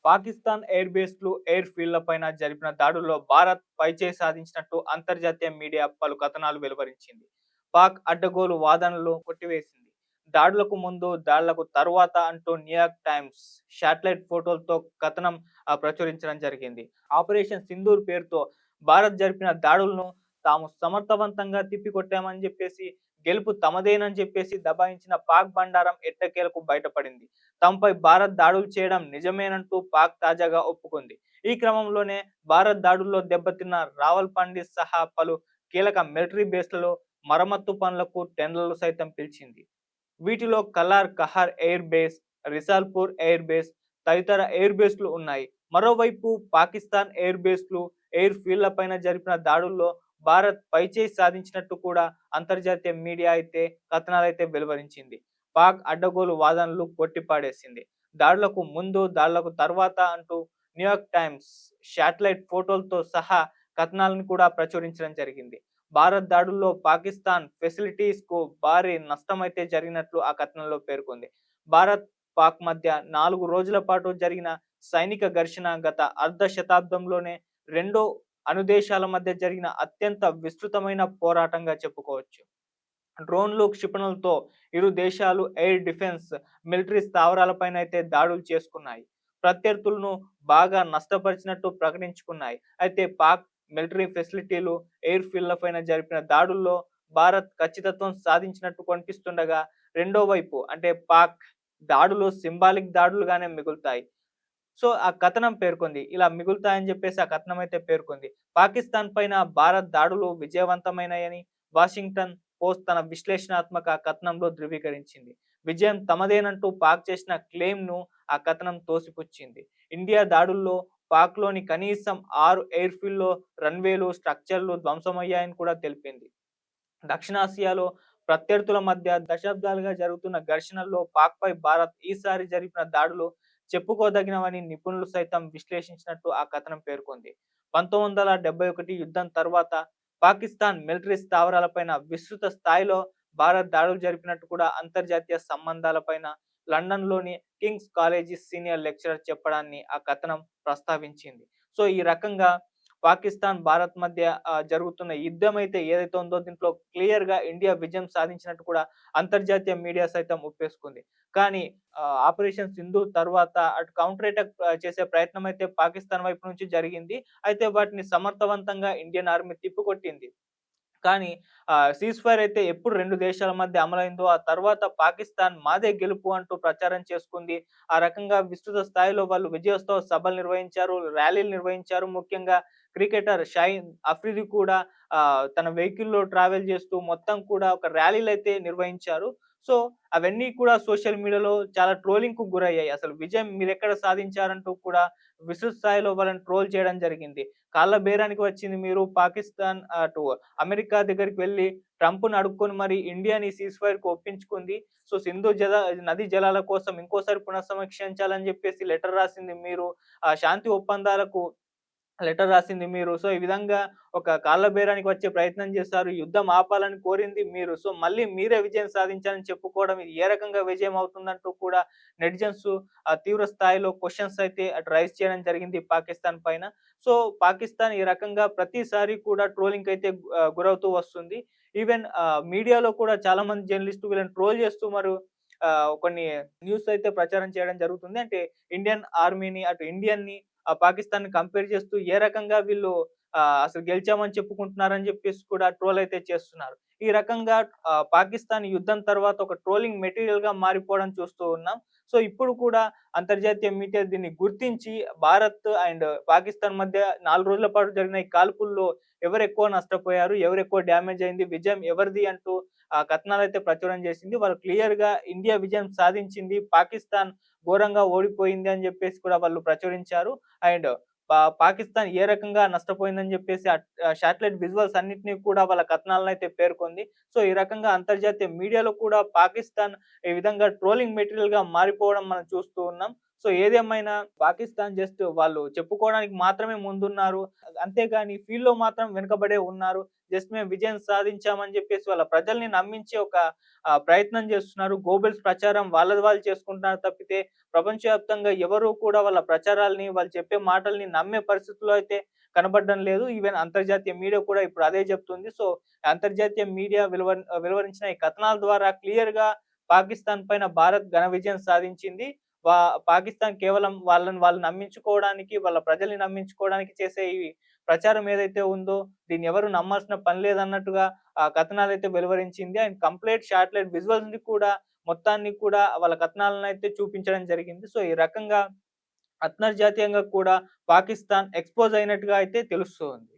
Pakistan air బేస్లు, air ఫీల్డ్‌లపైన జరిపిన దాడుల్లో భారత్ పైచేయి సాధించినట్టు అంతర్జాతీయ మీడియా పలు కథనాలు వెలువరించింది. పాక్ అడ్డగోలు వాదనలు కొట్టివేసింది. దాడులకు ముందు, దాడులకు తరువాత అంటూ న్యూయార్క్ టైమ్స్ శాటిలైట్ ఫోటోలతో కథనం ప్రచురించడం జరిగింది. ఆపరేషన్ సింధూర్ పేరుతో భారత్ జరిపిన దాడులను తాము సమర్థవంతంగా తిప్పికొట్టామని చెప్పేసి, గెలుపు తమదేనని చెప్పేసి దబాయించిన పాక్ బండారం ఎట్టకేలకు బయటపడింది. తమపై భారత్ దాడులు చేయడం నిజమేనంటూ పాక్ తాజాగా ఒప్పుకుంది. ఈ క్రమంలోనే భారత్ దాడుల్లో దెబ్బతిన్న రావల్పిండి సహా పలు కీలక మిలిటరీ బేస్లలో మరమ్మత్తు పనులకు టెండర్లు సైతం పిలిచింది. వీటిలో colour కహార్ air base, రిసాల్పూర్ air base తదితర ఎయిర్ బేస్లు ఉన్నాయి. మరోవైపు పాకిస్తాన్ ఎయిర్ బేస్లు, ఎయిర్ ఫీల్డ్‌లపైన జరిపిన దాడుల్లో భారత్ పైచేయి సాధించినట్టు కూడా అంతర్జాతీయ మీడియా అయితే కథనాలైతే వెలువరించింది. పాక్ అడ్డగోలు వాదనలు కొట్టిపాడేసింది. దాడులకు ముందు, దాడులకు తర్వాత అంటూ న్యూయార్క్ టైమ్స్ శాటిలైట్ ఫోటోలతో సహా కథనాలను కూడా ప్రచురించడం జరిగింది. భారత్ దాడుల్లో పాకిస్తాన్ ఫెసిలిటీస్‌కు భారీ నష్టమైతే జరిగినట్లు ఆ కథనంలో పేర్కొంది. భారత్, పాక్ మధ్య 4 రోజుల పాటు జరిగిన సైనిక ఘర్షణ గత అర్ధ శతాబ్దంలోనే రెండో అణుదేశాల మధ్య జరిగిన అత్యంత విస్తృతమైన పోరాటంగా చెప్పుకోవచ్చు. డ్రోన్లు, క్షిపణులతో ఇరు దేశాలు ఎయిర్ డిఫెన్స్, మిలిటరీ స్థావరాలపైనైతే దాడులు చేసుకున్నాయి. ప్రత్యర్థులను బాగా నష్టపరిచినట్టు ప్రకటించుకున్నాయి. అయితే పాక్ మిలిటరీ ఫెసిలిటీలు, ఎయిర్ ఫీల్డ్‌లపైన జరిపిన దాడుల్లో భారత్ ఖచ్చితత్వం సాధించినట్టు కనిపిస్తుండగా, రెండో వైపు అంటే పాక్ దాడులు సింబాలిక్ దాడులుగానే మిగులుతాయి. సో, ఆ కథనం పేర్కొంది. ఇలా మిగులుతాయని జెప్పేసి ఆ కథనం అయితే పేర్కొంది. పాకిస్తాన్ పైన భారత్ దాడులు విజయవంతమైనాయని వాషింగ్టన్ పోస్ట్ తన విశ్లేషణాత్మక కథనంలో ధృవీకరించింది. విజయం తమదేనంటూ పాక్ చేసిన క్లెయిమ్‌ను ఆ కథనం తోసిపుచ్చింది. ఇండియా దాడుల్లో పాక్‌లోని కనీసం 6 ఎయిర్ ఫీల్డ్‌లో రన్‌వేలు, స్ట్రక్చర్‌లు ధ్వంసమయ్యాయని కూడా తెలిపింది. దక్షిణాసియాలో ప్రత్యర్థుల మధ్య దశాబ్దాలుగా జరుగుతున్న ఘర్షణల్లో పాక్‌పై భారత్ ఈసారి జరిపిన దాడులు చెప్పుకోదగినవని నిపుణులు సైతం విశ్లేషించినట్టు ఆ కథనం పేర్కొంది. 1971 యుద్ధం తర్వాత పాకిస్తాన్ మిలిటరీ స్థావరాలపైన విస్తృత స్థాయిలో భారత్ దాడులు జరిపినట్టు కూడా అంతర్జాతీయ సంబంధాలపైన లండన్‌లోని కింగ్స్ కాలేజీ సీనియర్ లెక్చరర్ చెప్పడాన్ని ఆ కథనం ప్రస్తావించింది. సో, ఈ రకంగా పాకిస్తాన్, భారత్ మధ్య జరుగుతున్న యుద్ధం అయితే ఏదైతే ఉందో దీంట్లో క్లియర్‌గా ఇండియా విజయం సాధించినట్టు కూడా అంతర్జాతీయ మీడియా సైతం ఒప్పేసుకుంది. కానీ ఆపరేషన్ సింధూర్ తర్వాత అటు కౌంటర్ అటాక్ చేసే ప్రయత్నం అయితే పాకిస్తాన్ వైపు నుంచి జరిగింది. అయితే వాటిని సమర్థవంతంగా ఇండియన్ ఆర్మీ తిప్పికొట్టింది. కానీ సీజ్ ఫైర్ అయితే ఎప్పుడు 2 దేశాల మధ్య అమలైందో, ఆ తర్వాత పాకిస్తాన్ మాదే గెలుపు అంటూ ప్రచారం చేసుకుంది. ఆ రకంగా విస్తృత స్థాయిలో వాళ్ళు విజయోత్సవ సభలు నిర్వహించారు, ర్యాలీలు నిర్వహించారు. ముఖ్యంగా క్రికెటర్ షాహీన్ అఫ్రిది కూడా తన వెహికల్‌లో ట్రావెల్ చేస్తూ మొత్తం కూడా ఒక ర్యాలీలైతే నిర్వహించారు. సో, అవన్నీ కూడా సోషల్ మీడియాలో చాలా ట్రోలింగ్‌కు గురయ్యాయి. అసలు విజయం మీరెక్కడ సాధించారంటూ కూడా విస్తృత స్థాయిలో వాళ్ళని ట్రోల్ చేయడం జరిగింది. కాళ్ళ బేరానికి వచ్చింది మీరు పాకిస్తాన్ అటు అమెరికా దగ్గరికి వెళ్లి ట్రంప్‌ని అడుక్కొని మరి ఇండియాని సీజ్ ఫైర్‌కి ఒప్పించుకుంది. సో, సింధు నదీ జలాల కోసం ఇంకోసారి పునఃసమీక్షించాలని జెప్పేసి లెటర్ రాసింది మీరు. శాంతి ఒప్పందాలకు లెటర్ రాసింది మీరు. సో, ఈ విధంగా ఒక కాళ్ళ బేరానికి వచ్చే ప్రయత్నం చేశారు. యుద్ధం ఆపాలని కోరింది మీరు. సో, మళ్ళీ మీరే విజయం సాధించారని చెప్పుకోవడం ఇది ఏ రకంగా విజయం అవుతుందంటూ కూడా నెటిజన్స్ తీవ్ర స్థాయిలో క్వెషన్స్ అయితే అటు రైజ్ చేయడం జరిగింది పాకిస్తాన్ పైన. సో, పాకిస్తాన్ ఈ రకంగా ప్రతిసారి కూడా ట్రోలింగ్‌కైతే గురవుతూ వస్తుంది. ఈవెన్ మీడియాలో కూడా చాలా మంది జర్నలిస్టులు వీళ్ళని ట్రోల్ చేస్తూ కొన్ని న్యూస్ అయితే ప్రచారం చేయడం జరుగుతుంది. అంటే ఇండియన్ ఆర్మీని అటు ఇండియన్‌ని పాకిస్తాన్‌ని కంపేర్ చేస్తూ ఏ రకంగా వీళ్ళు అసలు గెలిచామని చెప్పుకుంటున్నారని జెప్పేసి కూడా ట్రోల్ అయితే చేస్తున్నారు. ఈ రకంగా పాకిస్తాన్ యుద్ధం తర్వాత ఒక ట్రోలింగ్ మెటీరియల్‌గా మారిపోవడం చూస్తూ ఉన్నాం. సో, ఇప్పుడు కూడా అంతర్జాతీయ మీడియా దీన్ని గుర్తించి భారత్ అండ్ పాకిస్తాన్ మధ్య 4 రోజుల పాటు జరిగిన ఈ కాల్పుల్లో ఎవరెక్కువ నష్టపోయారు, ఎవరెక్కువ డ్యామేజ్ అయింది, విజయం ఎవరిది అంటూ కథనాలైతే ప్రచురణ చేసింది. వాళ్ళు క్లియర్‌గా ఇండియా విజయం సాధించింది, పాకిస్తాన్ ఘోరంగా ఓడిపోయింది అని జెప్పేసి కూడా వాళ్ళు ప్రచురించారు. అండ్ పాకిస్తాన్ ఏ రకంగా నష్టపోయిందని జెప్పేసి శాటిలైట్ విజువల్స్ అన్నిటిని కూడా వాళ్ళ కథనాలనైతే పేర్కొంది. సో, ఈ రకంగా అంతర్జాతీయ మీడియాలో కూడా పాకిస్తాన్ ఈ విధంగా ట్రోలింగ్ మెటీరియల్‌గా మారిపోవడం మనం చూస్తూ ఉన్నాం. సో ఏదేమైనా పాకిస్తాన్ జస్ట్ వాళ్ళు చెప్పుకోవడానికి మాత్రమే ముందున్నారు. అంతేగాని ఫీల్డ్‌లో మాత్రం వెనకబడే ఉన్నారు. జస్ట్ మేము విజయం సాధించామని జెప్పేసి వాళ్ళ ప్రజల్ని నమ్మించే ఒక ప్రయత్నం జేస్తున్నారు. గోబెల్స్ ప్రచారం వాళ్ళది వాళ్ళు చేసుకుంటున్నారు తప్పితే ప్రపంచవ్యాప్తంగా ఎవరు కూడా వాళ్ళ ప్రచారాల్ని, వాళ్ళు చెప్పే మాటల్ని నమ్మే పరిస్థితిలో అయితే కనపడడం లేదు. ఈవెన్ అంతర్జాతీయ మీడియా కూడా ఇప్పుడు అదే జెప్తుంది. సో అంతర్జాతీయ మీడియా వెలువరించిన ఈ కథనాల ద్వారా క్లియర్‌గా పాకిస్తాన్ పైన భారత్ ఘన విజయం సాధించింది. వా పాకిస్తాన్ కేవలం వాళ్ళని వాళ్ళు నమ్మించుకోవడానికి, వాళ్ళ ప్రజల్ని నమ్మించుకోవడానికి చేసే ఈ ప్రచారం ఏదైతే ఉందో, దీన్ని ఎవరు నమ్మాల్సిన పని లేదన్నట్టుగా ఆ కథనాలైతే వెలువరించింది. అండ్ కంప్లీట్ శాటిలైట్ విజువల్స్‌ని కూడా మొత్తాన్ని కూడా వాళ్ళ కథనాలనైతే చూపించడం జరిగింది. సో, ఈ రకంగా అంతర్జాతీయంగా కూడా పాకిస్తాన్ ఎక్స్‌పోజ్ అయినట్టుగా అయితే తెలుస్తోంది.